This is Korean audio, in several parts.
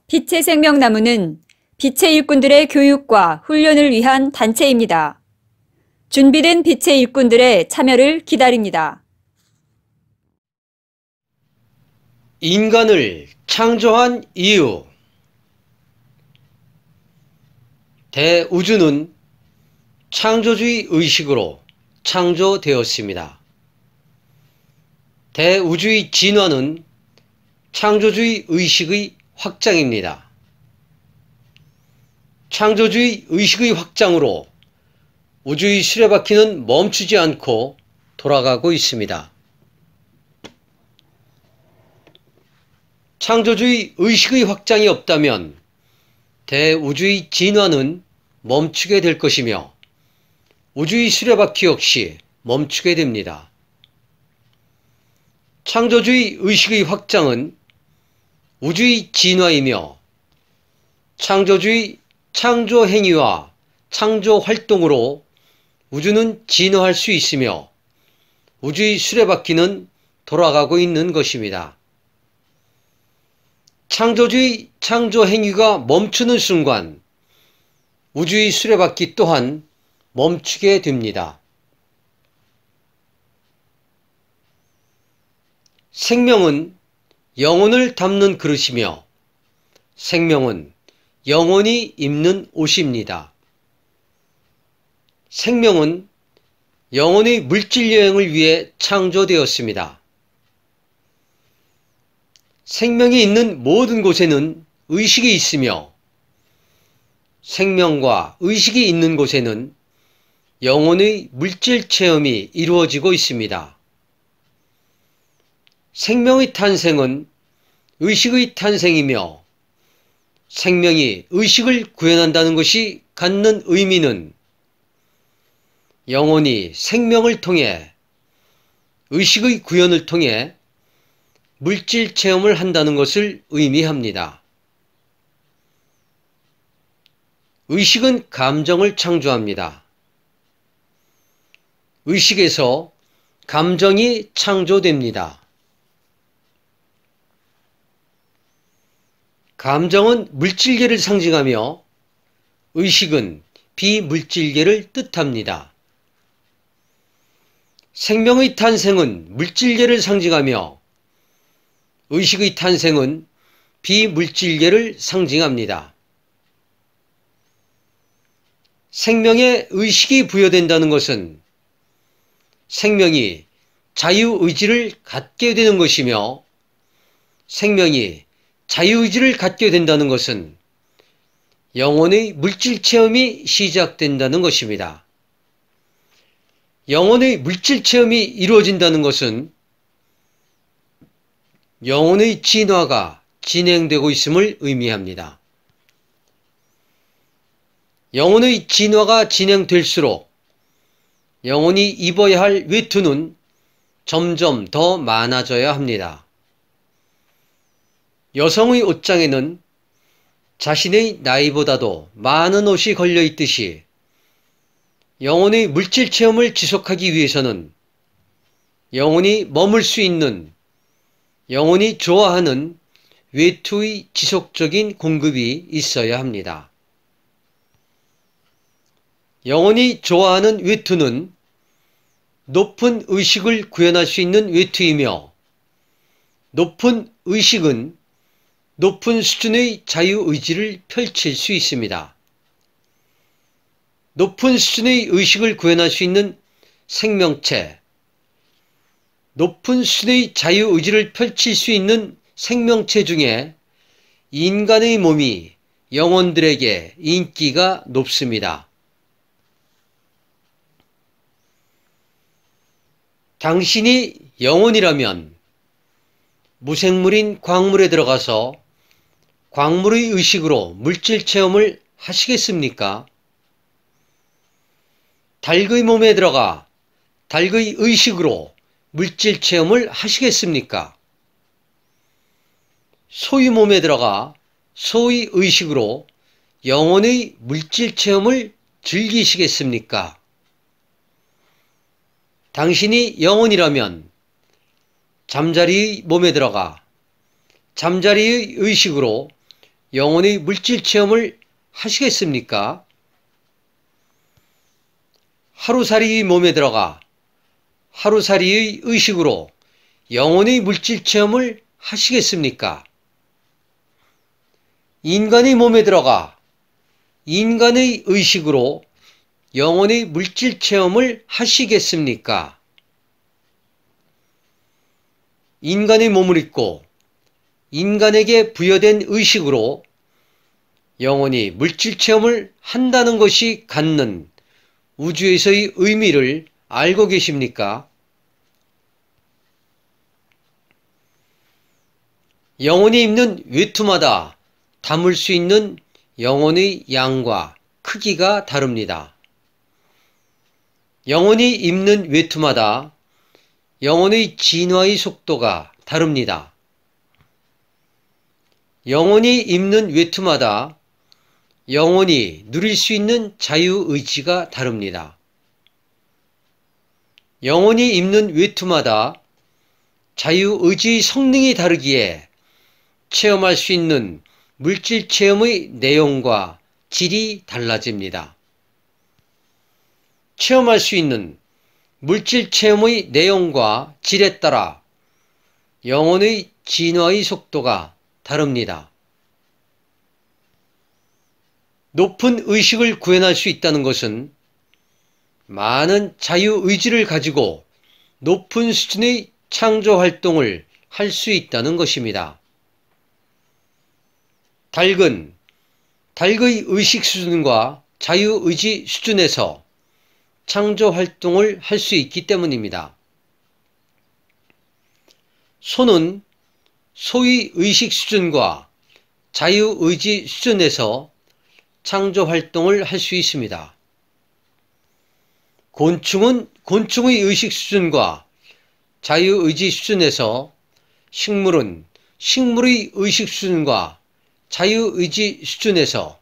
빛의 생명나무는 빛의 일꾼들의 교육과 훈련을 위한 단체입니다. 준비된 빛의 일꾼들의 참여를 기다립니다. 인간을 창조한 이유. 대우주는 창조주의 의식으로 창조되었습니다. 대우주의 진화는 창조주의 의식의 확장입니다. 창조주의 의식의 확장으로 우주의 수레바퀴는 멈추지 않고 돌아가고 있습니다. 창조주의 의식의 확장이 없다면 대우주의 진화는 멈추게 될 것이며 우주의 수레바퀴 역시 멈추게 됩니다. 창조주의 의식의 확장은 우주의 진화이며 창조주의 창조 행위와 창조 활동으로 우주는 진화할 수 있으며 우주의 수레바퀴는 돌아가고 있는 것입니다. 창조주의 창조 행위가 멈추는 순간 우주의 수레바퀴 또한 멈추게 됩니다. 생명은 영혼을 담는 그릇이며 생명은 영혼이 입는 옷입니다. 생명은 영혼의 물질 여행을 위해 창조되었습니다. 생명이 있는 모든 곳에는 의식이 있으며 생명과 의식이 있는 곳에는 영혼의 물질 체험이 이루어지고 있습니다. 생명의 탄생은 의식의 탄생이며 생명이 의식을 구현한다는 것이 갖는 의미는 영혼이 생명을 통해 의식의 구현을 통해 물질 체험을 한다는 것을 의미합니다. 의식은 감정을 창조합니다. 의식에서 감정이 창조됩니다. 감정은 물질계를 상징하며 의식은 비물질계를 뜻합니다. 생명의 탄생은 물질계를 상징하며 의식의 탄생은 비물질계를 상징합니다. 생명에 의식이 부여된다는 것은 생명이 자유의지를 갖게 되는 것이며 생명이 자유의지를 갖게 된다는 것은 영혼의 물질 체험이 시작된다는 것입니다. 영혼의 물질 체험이 이루어진다는 것은 영혼의 진화가 진행되고 있음을 의미합니다. 영혼의 진화가 진행될수록 영혼이 입어야 할 외투는 점점 더 많아져야 합니다. 여성의 옷장에는 자신의 나이보다도 많은 옷이 걸려 있듯이 영혼의 물질 체험을 지속하기 위해서는 영혼이 머물 수 있는 영혼이 좋아하는 외투의 지속적인 공급이 있어야 합니다. 영혼이 좋아하는 외투는 높은 의식을 구현할 수 있는 외투이며 높은 의식은 높은 수준의 자유의지를 펼칠 수 있습니다. 높은 수준의 의식을 구현할 수 있는 생명체, 높은 수준의 자유의지를 펼칠 수 있는 생명체 중에 인간의 몸이 영혼들에게 인기가 높습니다. 당신이 영혼이라면 무생물인 광물에 들어가서 광물의 의식으로 물질 체험을 하시겠습니까? 닭의 몸에 들어가 닭의 의식으로 물질 체험을 하시겠습니까? 소의 몸에 들어가 소의 의식으로 영혼의 물질 체험을 즐기시겠습니까? 당신이 영혼이라면 잠자리의 몸에 들어가 잠자리의 의식으로 영혼의 물질 체험을 하시겠습니까? 하루살이의 몸에 들어가 하루살이의 의식으로 영혼의 물질 체험을 하시겠습니까? 인간의 몸에 들어가 인간의 의식으로 영혼의 물질 체험을 하시겠습니까? 인간의 몸을 입고 인간에게 부여된 의식으로 영혼이 물질 체험을 한다는 것이 갖는 우주에서의 의미를 알고 계십니까? 영혼이 입는 외투마다 담을 수 있는 영혼의 양과 크기가 다릅니다. 영혼이 입는 외투마다 영혼의 진화의 속도가 다릅니다. 영혼이 입는 외투마다 영혼이 누릴 수 있는 자유의지가 다릅니다. 영혼이 입는 외투마다 자유의지의 성능이 다르기에 체험할 수 있는 물질 체험의 내용과 질이 달라집니다. 체험할 수 있는 물질 체험의 내용과 질에 따라 영혼의 진화의 속도가 다릅니다. 높은 의식을 구현할 수 있다는 것은 많은 자유의지를 가지고 높은 수준의 창조활동을 할 수 있다는 것입니다. 닭은 닭의 의식 수준과 자유의지 수준에서 창조활동을 할 수 있기 때문입니다. 소는 소의 의식 수준과 자유의지 수준에서 창조활동을 할 수 있습니다. 곤충은 곤충의 의식 수준과 자유의지 수준에서, 식물은 식물의 의식 수준과 자유의지 수준에서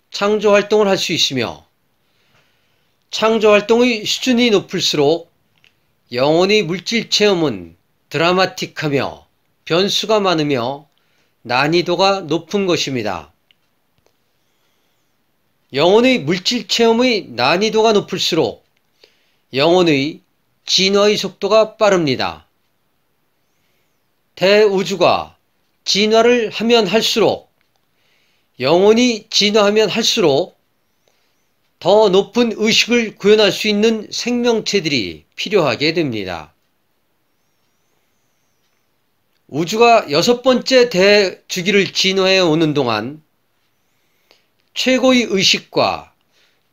창조활동을 할 수 있으며, 창조활동의 수준이 높을수록 영혼의 물질 체험은 드라마틱하며 변수가 많으며 난이도가 높은 것입니다. 영혼의 물질 체험의 난이도가 높을수록 영혼의 진화의 속도가 빠릅니다. 대우주가 진화를 하면 할수록, 영혼이 진화하면 할수록 더 높은 의식을 구현할 수 있는 생명체들이 필요하게 됩니다. 우주가 6번째 대주기를 진화해 오는 동안 최고의 의식과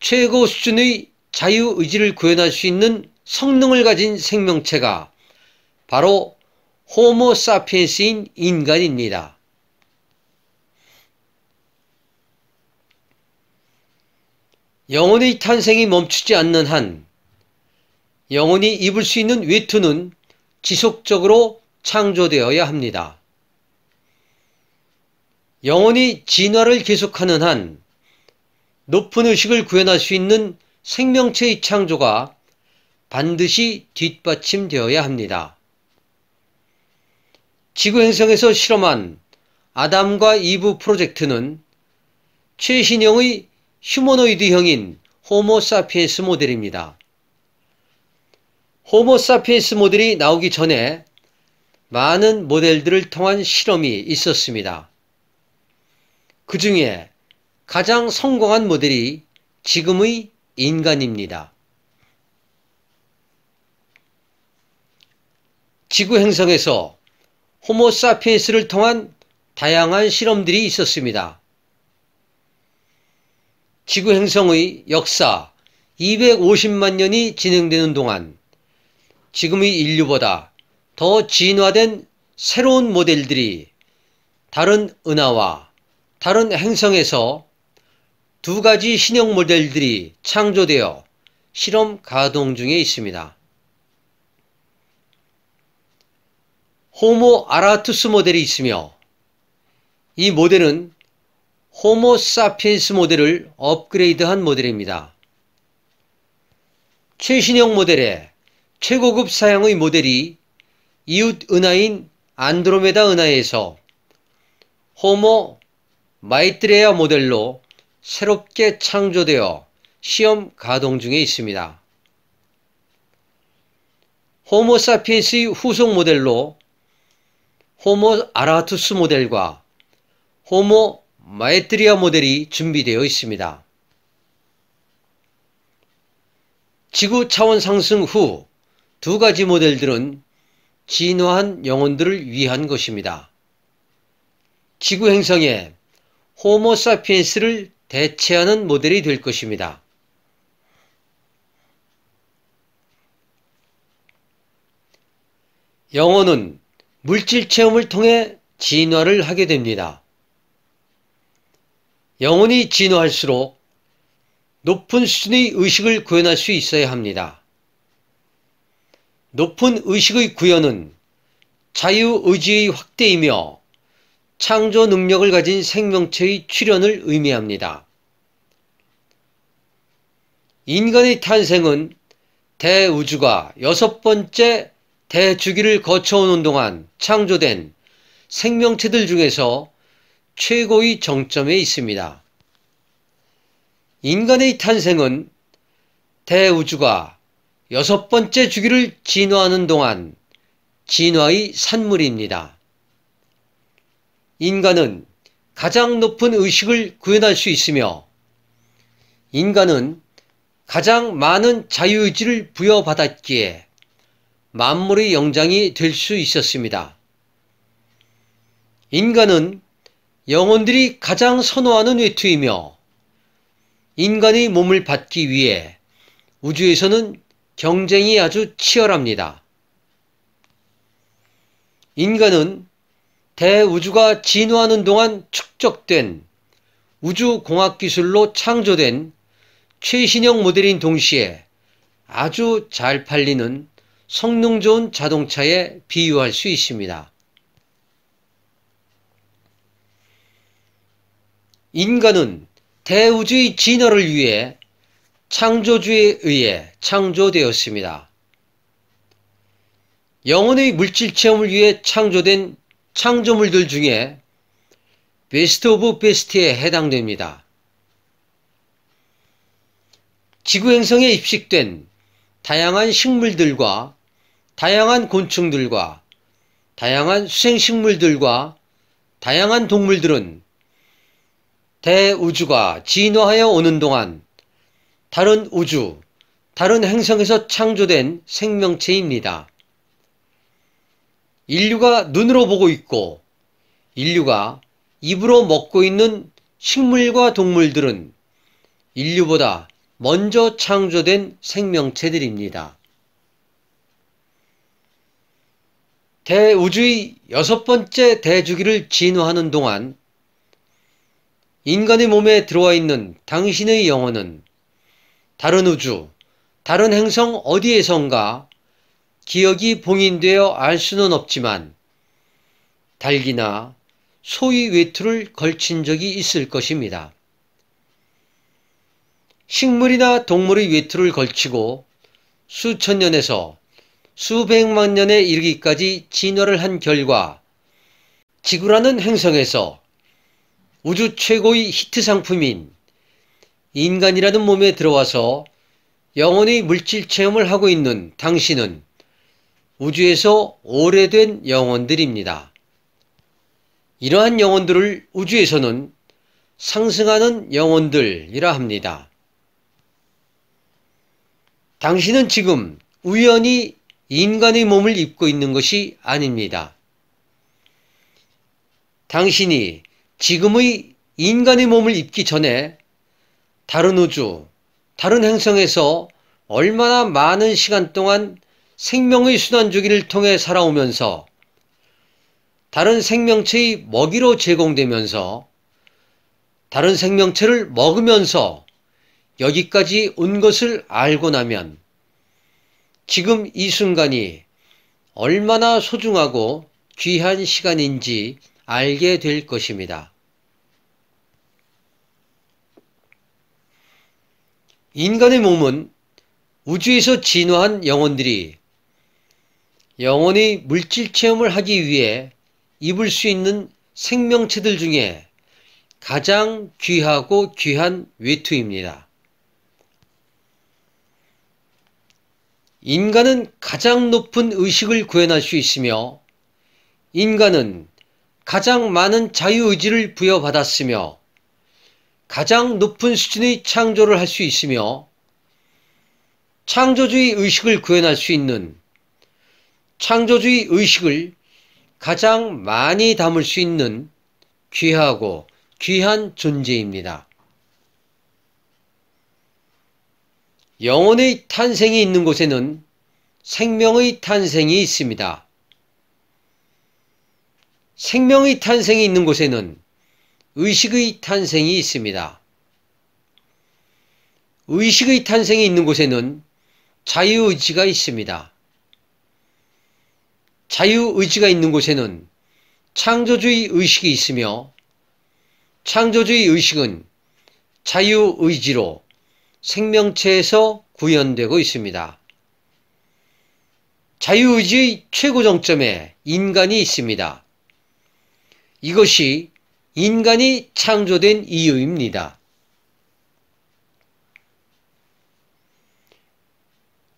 최고 수준의 자유의지를 구현할 수 있는 성능을 가진 생명체가 바로 호모 사피엔스인 인간입니다. 영혼의 탄생이 멈추지 않는 한 영혼이 입을 수 있는 외투는 지속적으로 창조되어야 합니다. 영혼이 진화를 계속하는 한 높은 의식을 구현할 수 있는 생명체의 창조가 반드시 뒷받침되어야 합니다. 지구행성에서 실험한 아담과 이브 프로젝트는 최신형의 휴머노이드형인 호모 사피엔스 모델입니다. 호모 사피엔스 모델이 나오기 전에 많은 모델들을 통한 실험이 있었습니다. 그 중에 가장 성공한 모델이 지금의 인간입니다. 지구 행성에서 호모 사피엔스를 통한 다양한 실험들이 있었습니다. 지구 행성의 역사 250만 년이 진행되는 동안 지금의 인류보다 더 진화된 새로운 모델들이 다른 은하와 다른 행성에서 2가지 신형 모델들이 창조되어 실험 가동 중에 있습니다. 호모 아라투스 모델이 있으며, 이 모델은 호모 사피엔스 모델을 업그레이드한 모델입니다. 최신형 모델의 최고급 사양의 모델이 이웃 은하인 안드로메다 은하에서 호모 마이트레아 모델로 새롭게 창조되어 시험 가동 중에 있습니다. 호모 사피엔스의 후속 모델로 호모 아라투스 모델과 호모 마이트레아 모델이 준비되어 있습니다. 지구 차원 상승 후 두 가지 모델들은 진화한 영혼들을 위한 것입니다. 지구 행성에 호모 사피엔스를 대체하는 모델이 될 것입니다. 영혼은 물질 체험을 통해 진화를 하게 됩니다. 영혼이 진화할수록 높은 수준의 의식을 구현할 수 있어야 합니다. 높은 의식의 구현은 자유의지의 확대이며 창조 능력을 가진 생명체의 출현을 의미합니다. 인간의 탄생은 대우주가 6번째 대주기를 거쳐오는 동안 창조된 생명체들 중에서 최고의 정점에 있습니다. 인간의 탄생은 대우주가 6번째 주기를 진화하는 동안 진화의 산물입니다. 인간은 가장 높은 의식을 구현할 수 있으며 인간은 가장 많은 자유의지를 부여받았기에 만물의 영장이 될 수 있었습니다. 인간은 영혼들이 가장 선호하는 외투이며 인간의 몸을 받기 위해 우주에서는 경쟁이 아주 치열합니다. 인간은 대우주가 진화하는 동안 축적된 우주공학기술로 창조된 최신형 모델인 동시에 아주 잘 팔리는 성능 좋은 자동차에 비유할 수 있습니다. 인간은 대우주의 진화를 위해 창조주에 의해 창조되었습니다. 영혼의 물질 체험을 위해 창조된 창조물들 중에 베스트 오브 베스트에 해당됩니다. 지구 행성에 입식된 다양한 식물들과 다양한 곤충들과 다양한 수생식물들과 다양한 동물들은 대우주가 진화하여 오는 동안 다른 우주, 다른 행성에서 창조된 생명체입니다. 인류가 눈으로 보고 있고 인류가 입으로 먹고 있는 식물과 동물들은 인류보다 먼저 창조된 생명체들입니다. 대우주의 6번째 대주기를 진화하는 동안 인간의 몸에 들어와 있는 당신의 영혼은 다른 우주, 다른 행성 어디에선가 기억이 봉인되어 알 수는 없지만 달기나 소의 외투를 걸친 적이 있을 것입니다. 식물이나 동물의 외투를 걸치고 수천 년에서 수백만 년에 이르기까지 진화를 한 결과 지구라는 행성에서 우주 최고의 히트 상품인 인간이라는 몸에 들어와서 영혼의 물질 체험을 하고 있는 당신은 우주에서 오래된 영혼들입니다. 이러한 영혼들을 우주에서는 상승하는 영혼들이라 합니다. 당신은 지금 우연히 인간의 몸을 입고 있는 것이 아닙니다. 당신이 지금의 인간의 몸을 입기 전에 다른 우주, 다른 행성에서 얼마나 많은 시간 동안 생명의 순환주기를 통해 살아오면서 다른 생명체의 먹이로 제공되면서 다른 생명체를 먹으면서 여기까지 온 것을 알고 나면 지금 이 순간이 얼마나 소중하고 귀한 시간인지 알게 될 것입니다. 인간의 몸은 우주에서 진화한 영혼들이 영혼의 물질 체험을 하기 위해 입을 수 있는 생명체들 중에 가장 귀하고 귀한 외투입니다. 인간은 가장 높은 의식을 구현할 수 있으며 인간은 가장 많은 자유의지를 부여받았으며 가장 높은 수준의 창조를 할 수 있으며 창조주의 의식을 구현할 수 있는 창조주의 의식을 가장 많이 담을 수 있는 귀하고 귀한 존재입니다. 영혼의 탄생이 있는 곳에는 생명의 탄생이 있습니다. 생명의 탄생이 있는 곳에는 의식의 탄생이 있습니다. 의식의 탄생이 있는 곳에는 자유의지가 있습니다. 자유의지가 있는 곳에는 창조주의 의식이 있으며 창조주의 의식은 자유의지로 생명체에서 구현되고 있습니다. 자유의지의 최고 정점에 인간이 있습니다. 이것이 인간이 창조된 이유입니다.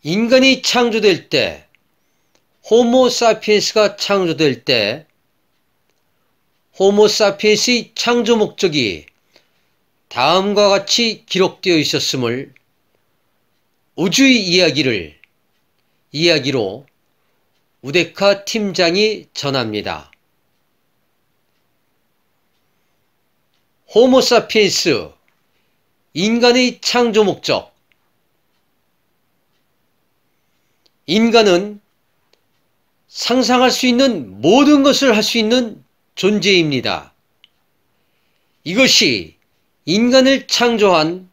인간이 창조될 때, 호모 사피엔스가 창조될 때, 호모 사피엔스의 창조 목적이 다음과 같이 기록되어 있었음을 우주의 이야기로 우데카 팀장이 전합니다. 호모 사피엔스, 인간의 창조 목적. 인간은 상상할 수 있는 모든 것을 할 수 있는 존재입니다. 이것이 인간을 창조한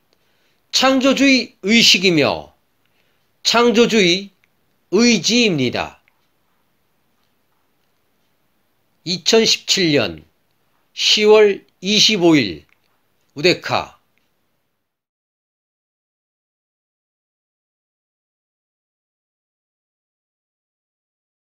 창조주의 의식이며 창조주의 의지입니다. 2017년 10월 25일 우데카